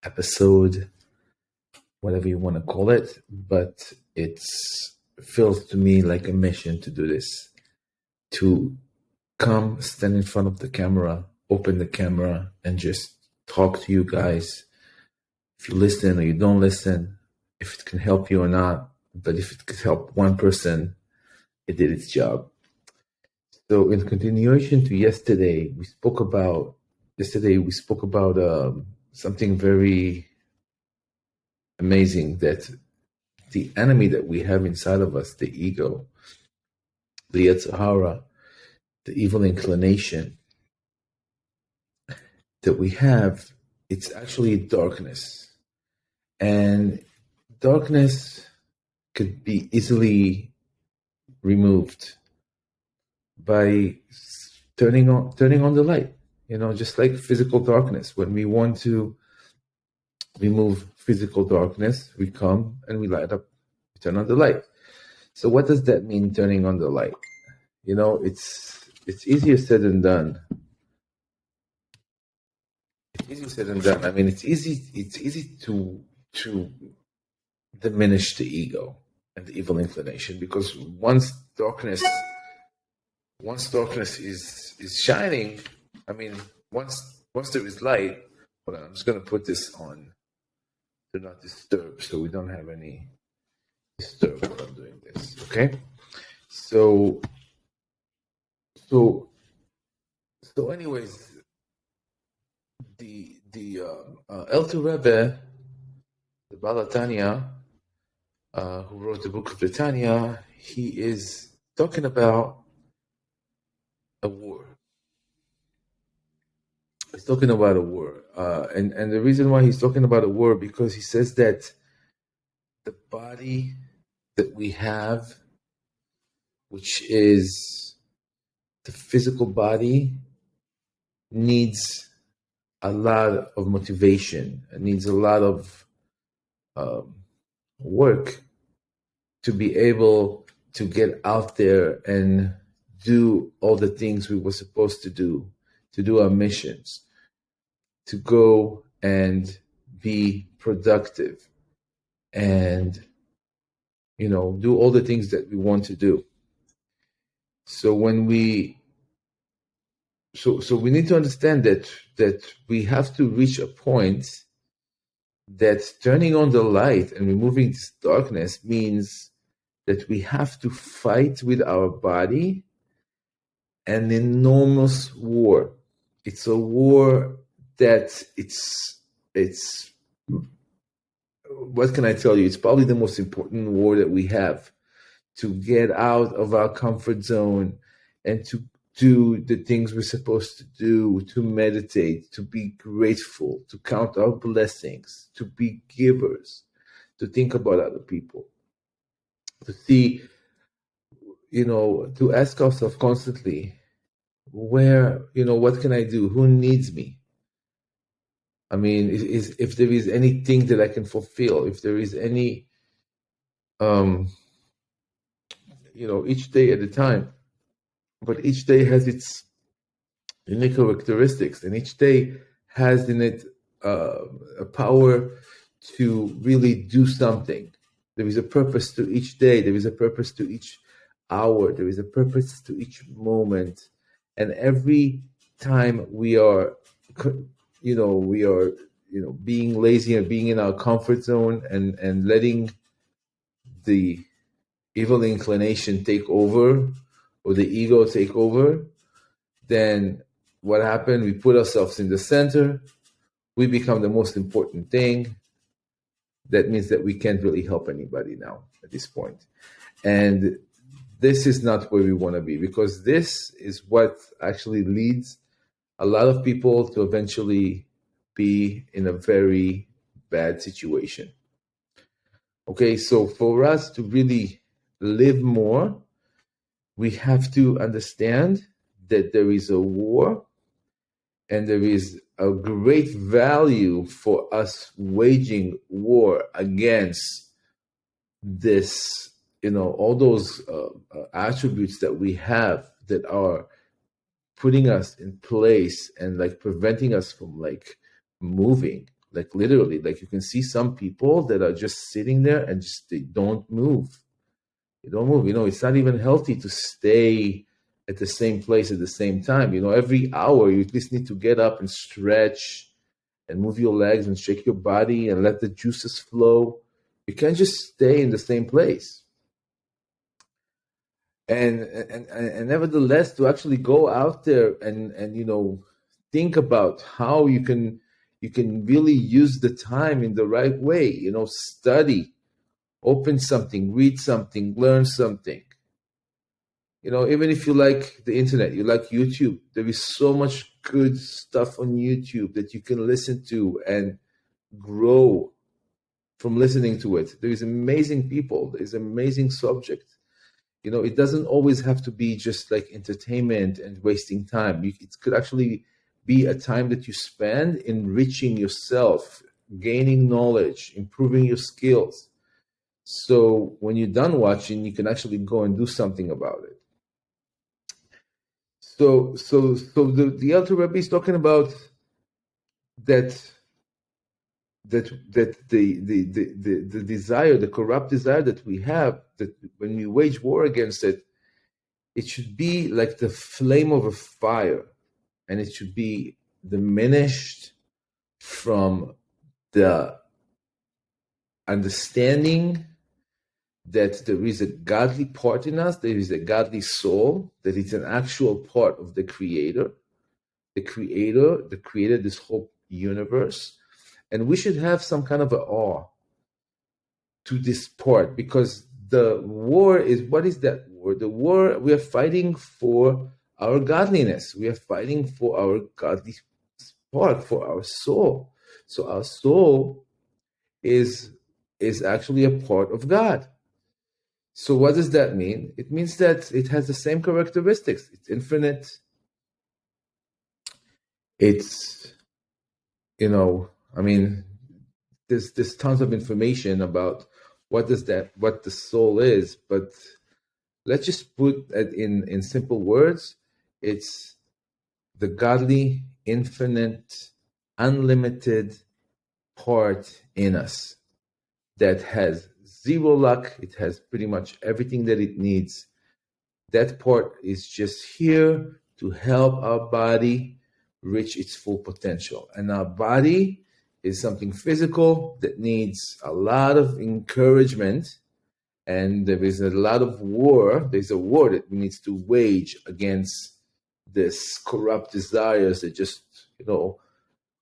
episode, whatever you want to call it, but it feels to me like a mission to do this, to come stand in front of the camera, open the camera, and just talk to you guys. If you listen or you don't listen, if it can help you or not, but if it could help one person, it did its job. So in continuation to yesterday, we spoke about something very amazing, that the enemy that we have inside of us, the ego, the Yetzer Hara, the evil inclination that we have, it's actually darkness. And darkness could be easily removed by turning on the light. Just like physical darkness. When we want to remove physical darkness, we come and we light up, we turn on the light. So what does that mean, turning on the light? It's easier said than done. It's easier said than done. I mean, it's easy to diminish the ego and the evil inclination, because once darkness is shining, I mean, once there is light. Hold on, I'm just going to put this on do not disturb, so we don't have any disturb while I'm doing this. Okay, so anyways, the Elter Rebbe, the Balatanya, who wrote the book of the Tanya, he is talking about a war. He's talking about a war, and the reason why he's talking about a war, because he says that the body that we have, which is the physical body, needs a lot of motivation. It needs a lot of work to be able to get out there and do all the things we were supposed to do our missions, to go and be productive and, do all the things that we want to do. So when we need to understand that we have to reach a point that turning on the light and removing this darkness means that we have to fight with our body an enormous war. It's a war that it's what can I tell you? It's probably the most important war that we have, to get out of our comfort zone and to do the things we're supposed to do, to meditate, to be grateful, to count our blessings, to be givers, to think about other people, to see, to ask ourselves constantly, what can I do? Who needs me? I mean, if there is anything that I can fulfill, if there is any, each day at a time, but each day has its unique characteristics, and each day has in it a power to really do something. There is a purpose to each day. There is a purpose to each hour. There is a purpose to each moment. And every time we are being lazy and being in our comfort zone and letting the evil inclination take over, or the ego take over, then what happened? We put ourselves in the center. We become the most important thing. That means that we can't really help anybody now at this point. And this is not where we want to be, because this is what actually leads a lot of people to eventually be in a very bad situation. Okay, so for us to really live more, we have to understand that there is a war, and there is a great value for us waging war against this, all those attributes that we have that are putting us in place and like preventing us from like moving. like literally. Like you can see some people that are just sitting there and just they don't move. They don't move. It's not even healthy to stay at the same place at the same time. Every hour you at least need to get up and stretch and move your legs and shake your body and let the juices flow. You can't just stay in the same place. And nevertheless, to actually go out there and think about how you can really use the time in the right way. Study, open something, read something, learn something. Even if you like the internet, you like YouTube, there is so much good stuff on YouTube that you can listen to and grow from listening to it. There is amazing people. There is amazing subject. It doesn't always have to be just like entertainment and wasting time. It could actually be a time that you spend enriching yourself, gaining knowledge, improving your skills. So when you're done watching, you can actually go and do something about it. So the Alter Rebbe is talking about that the desire, the corrupt desire that we have, that when we wage war against it, it should be like the flame of a fire, and it should be diminished from the understanding that there is a godly part in us, there is a godly soul, that it's an actual part of the Creator. The Creator that created this whole universe. And we should have some kind of an awe to this part, because the war is, what is that war? The war, we are fighting for our godliness. We are fighting for our godly spark, for our soul. So our soul is actually a part of God. So what does that mean? It means that it has the same characteristics. It's infinite. It's, there's tons of information about what the soul is, but let's just put it in simple words. It's the godly, infinite, unlimited part in us that has zero luck. It has pretty much everything that it needs. That part is just here to help our body reach its full potential. And our body is something physical that needs a lot of encouragement, and there is a lot of war. There's a war that needs to wage against this corrupt desires that just,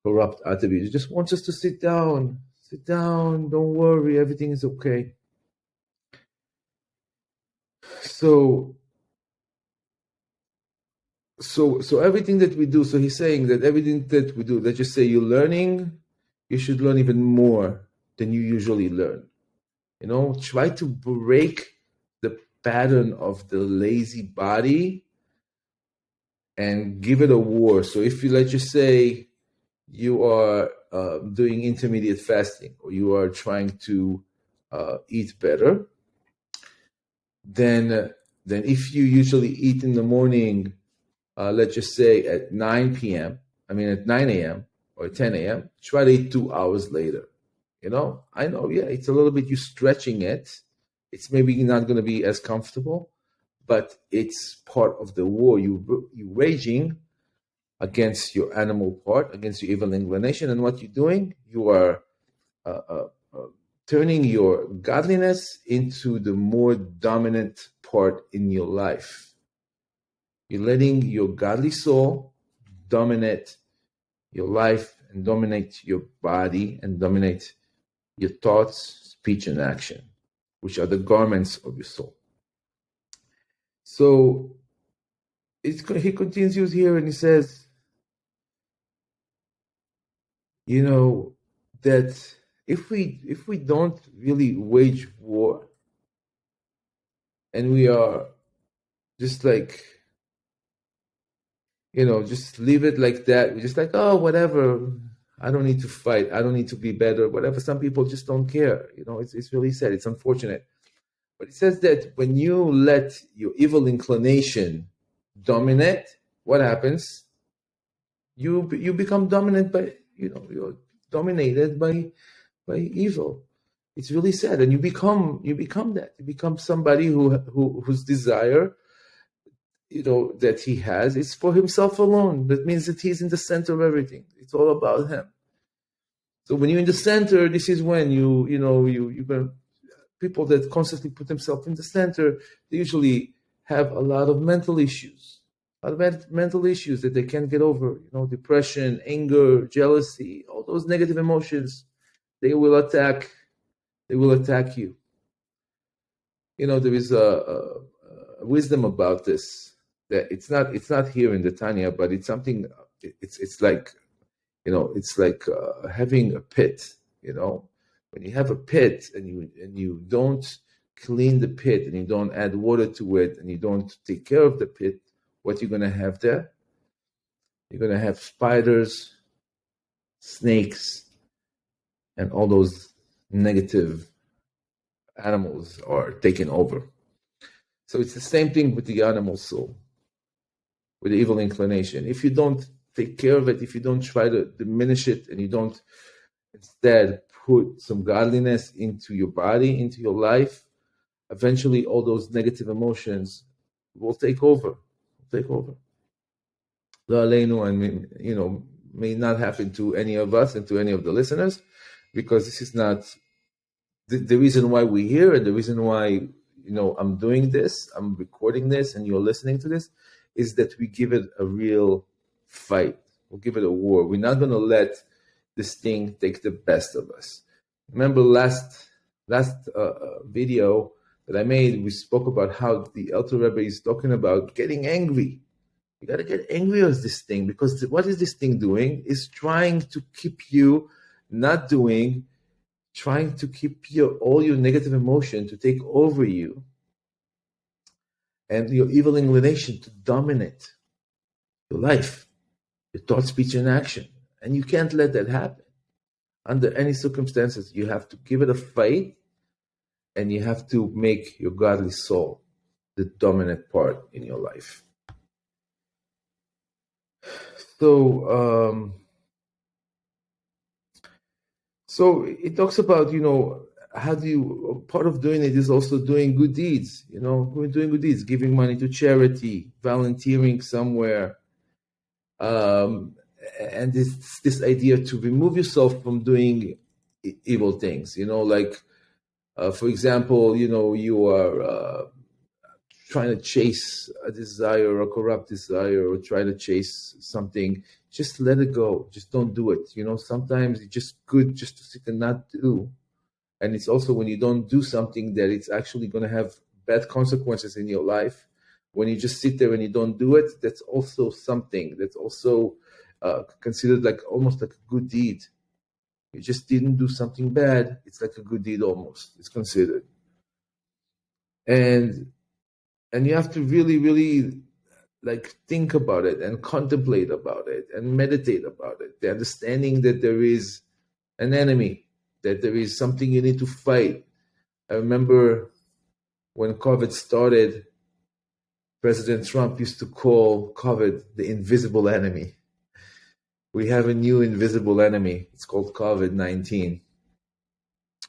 corrupt attributes. It just wants us to sit down, don't worry, everything is okay. So everything that we do, so he's saying that everything that we do, let's just say you're learning, you should learn even more than you usually learn. Try to break the pattern of the lazy body and give it a war. So if you, let's just say you are doing intermediate fasting, or you are trying to eat better, then if you usually eat in the morning, let's just say at 9 a.m. or 10 a.m., try to eat 2 hours later. I know, yeah, it's a little bit, you stretching it. It's maybe not going to be as comfortable, but it's part of the war. You raging against your animal part, against your evil inclination. And what you're doing, you are turning your godliness into the more dominant part in your life. You're letting your godly soul dominate your life and dominate your body and dominate your thoughts, speech, and action, which are the garments of your soul. So he continues here and he says, that if we don't really wage war, and we are just like, just leave it like that, we're just like, oh, whatever, I don't need to fight, I don't need to be better, whatever. Some people just don't care. It's really sad, it's unfortunate. But it says that when you let your evil inclination dominate, what happens? You become dominant by, you're dominated by evil. It's really sad, and you become that. You become somebody whose desire, that he has is for himself alone. That means that he's in the center of everything. It's all about him. So when you're in the center, this is when you're gonna people that constantly put themselves in the center, they usually have a lot of mental issues. A lot of mental issues that they can't get over. Depression, anger, jealousy, all those negative emotions, they will attack you. There is a wisdom about this, that it's not here in the Tanya, but it's something. It's like having a pit. When you have a pit and you don't clean the pit and you don't add water to it and you don't take care of the pit, what you're gonna have there? You're gonna have spiders, snakes, and all those negative animals are taking over. So it's the same thing with the animal soul, with the evil inclination. If you don't take care of it, if you don't try to diminish it, and you don't instead put some godliness into your body, into your life, eventually all those negative emotions will take over. And may not happen to any of us and to any of the listeners, because this is not the reason why we're here, and the reason why I'm doing this, I'm recording this, and you're listening to this, is that we give it a real fight. We'll give it a war. We're not going to let this thing take the best of us. Remember last video that I made, we spoke about how the Alter Rebbe is talking about getting angry. You got to get angry at this thing, because what is this thing doing? Is trying to keep you not doing, trying to keep all your negative emotion to take over you, and your evil inclination to dominate your life, your thought, speech, and action. And you can't let that happen. Under any circumstances, you have to give it a fight, and you have to make your godly soul the dominant part in your life. So it talks about, how do you, part of doing it is also doing good deeds, doing good deeds, giving money to charity, volunteering somewhere. And this idea to remove yourself from doing evil things, for example, you are trying to chase a desire, a corrupt desire, or try to chase something. Just let it go. Just don't do it. Sometimes it's just good just to sit and not do. And it's also when you don't do something that it's actually going to have bad consequences in your life. When you just sit there and you don't do it, that's also something that's also considered almost like a good deed. You just didn't do something bad. It's like a good deed almost. It's considered. And you have to really, really think about it and contemplate about it and meditate about it. The understanding that there is an enemy, that there is something you need to fight. I remember when COVID started, President Trump used to call COVID the invisible enemy. We have a new invisible enemy. It's called COVID-19.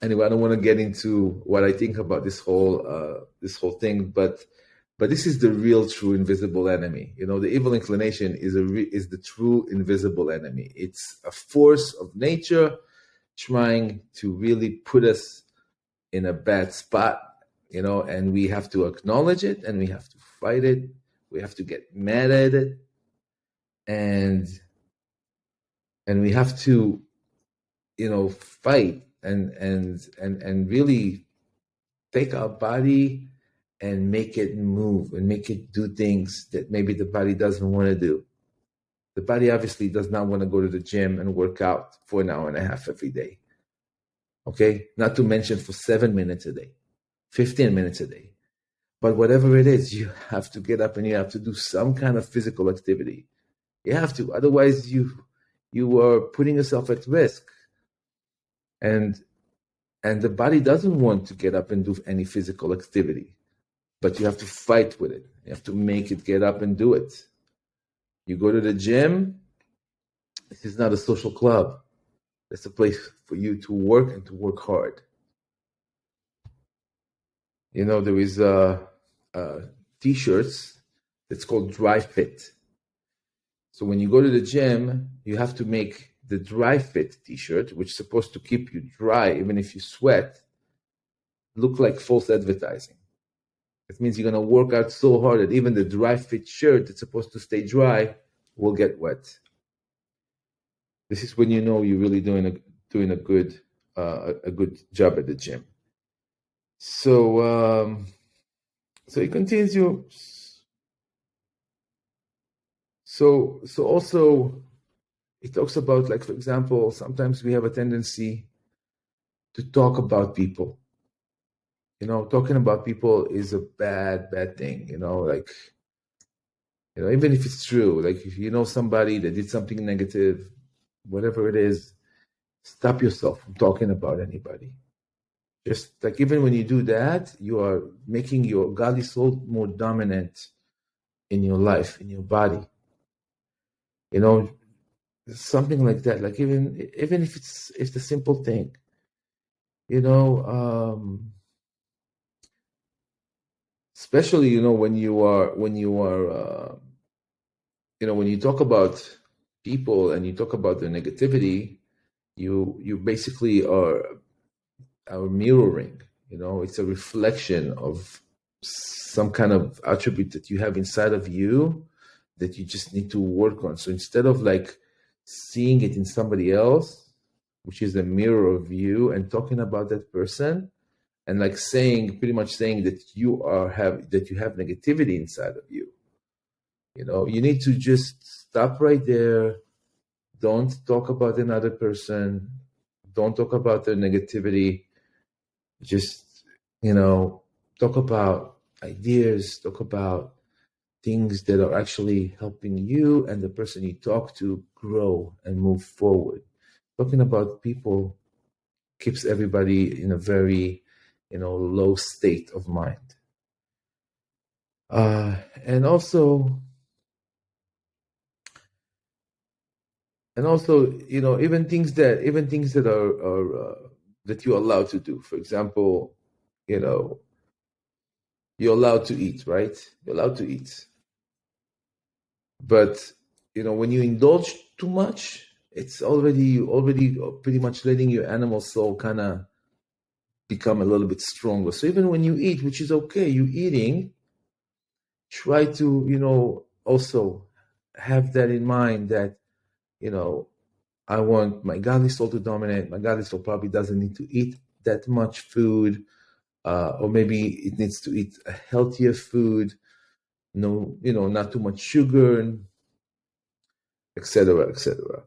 Anyway, I don't want to get into what I think about this whole thing, but this is the real, true, invisible enemy. The evil inclination is the true, invisible enemy. It's a force of nature trying to really put us in a bad spot, and we have to acknowledge it, and we have to fight it. We have to get mad at it, and we have to, fight and really take our body and make it move and make it do things that maybe the body doesn't want to do. The body obviously does not want to go to the gym and work out for an hour and a half every day. Okay? Not to mention for 7 minutes a day, 15 minutes a day. But whatever it is, you have to get up and you have to do some kind of physical activity. You have to. Otherwise, you are putting yourself at risk. And the body doesn't want to get up and do any physical activity. But you have to fight with it. You have to make it get up and do it. You go to the gym. This is not a social club. That's a place for you to work and to work hard. There is t-shirts that's called dry fit. So when you go to the gym, you have to make the dry fit t-shirt, which is supposed to keep you dry even if you sweat, look like false advertising. It means you're going to work out so hard that even the dry fit shirt that's supposed to stay dry will get wet. This is when you know you're really doing a good job at the gym. So it continues. So also it talks about, like, for example, sometimes we have a tendency to talk about people. Talking about people is a bad thing. Even if it's true, like if you know somebody that did something negative, whatever it is, stop yourself from talking about anybody. Just like, even when you do that, you are making your godly soul more dominant in your life, in your body. Something like that. Like, even if it's a simple thing, especially when you talk about people and you talk about their negativity, you basically are mirroring. It's a reflection of some kind of attribute that you have inside of you that you just need to work on. So instead of like seeing it in somebody else, which is a mirror of you, and talking about that person, and like pretty much saying that you have negativity inside of you, you need to just stop right there. Don't talk about another person. Don't talk about their negativity. Just, talk about ideas, talk about things that are actually helping you and the person you talk to grow and move forward. Talking about people keeps everybody in a very, low state of mind. And also, even things that are that you're allowed to do. For example, you're allowed to eat, right? You're allowed to eat. But, when you indulge too much, it's already pretty much letting your animal soul kind of become a little bit stronger. So even when you eat, which is okay, you eating, try to, also have that in mind that, I want my godly soul to dominate. My godly soul probably doesn't need to eat that much food, or maybe it needs to eat a healthier food. No, not too much sugar, etc., etc.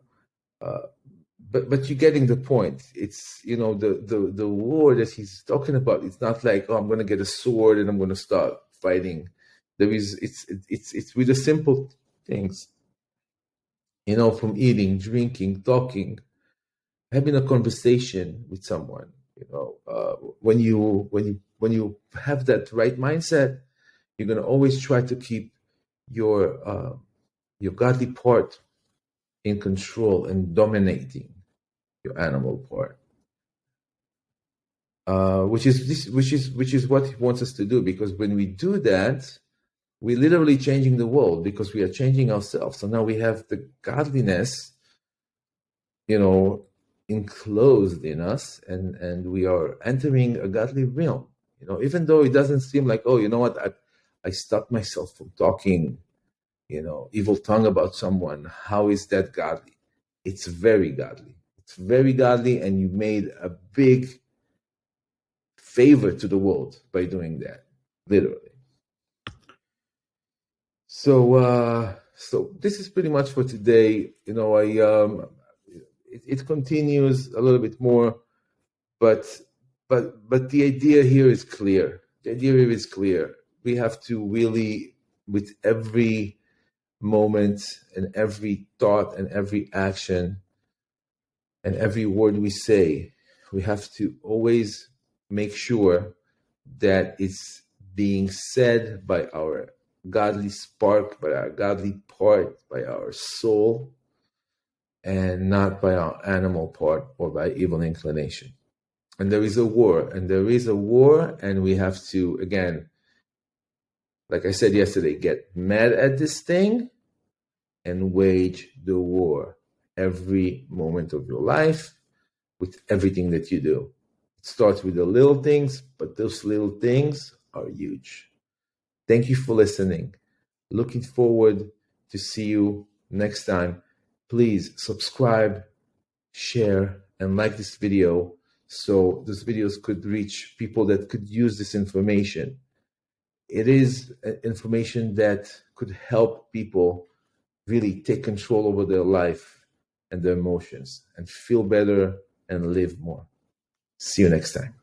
But you're getting the point. It's the war that he's talking about. It's not like, oh, I'm going to get a sword and I'm going to start fighting. It's with the simple things. From eating, drinking, talking, having a conversation with someone. When you have that right mindset, you're going to always try to keep your godly part in control and dominating your animal part, which is what he wants us to do. Because when we do that, we're literally changing the world, because we are changing ourselves. So now we have the godliness, enclosed in us, and we are entering a godly realm. Even though it doesn't seem like, oh, you know what, I stopped myself from talking, evil tongue about someone. How is that godly? It's very godly. It's very godly, and you made a big favor to the world by doing that, literally. So this is pretty much for today. It continues a little bit more, but the idea here is clear. The idea here is clear. We have to really, with every moment and every thought and every action and every word we say, we have to always make sure that it's being said by our godly spark, by our godly part, by our soul, and not by our animal part or by evil inclination. And there is a war, and we have to, again, like I said yesterday, get mad at this thing and wage the war every moment of your life with everything that you do. It starts with the little things, but those little things are huge. Thank you for listening. Looking forward to see you next time. Please subscribe, share, and like this video so these videos could reach people that could use this information. It is information that could help people really take control over their life and their emotions and feel better and live more. See you next time.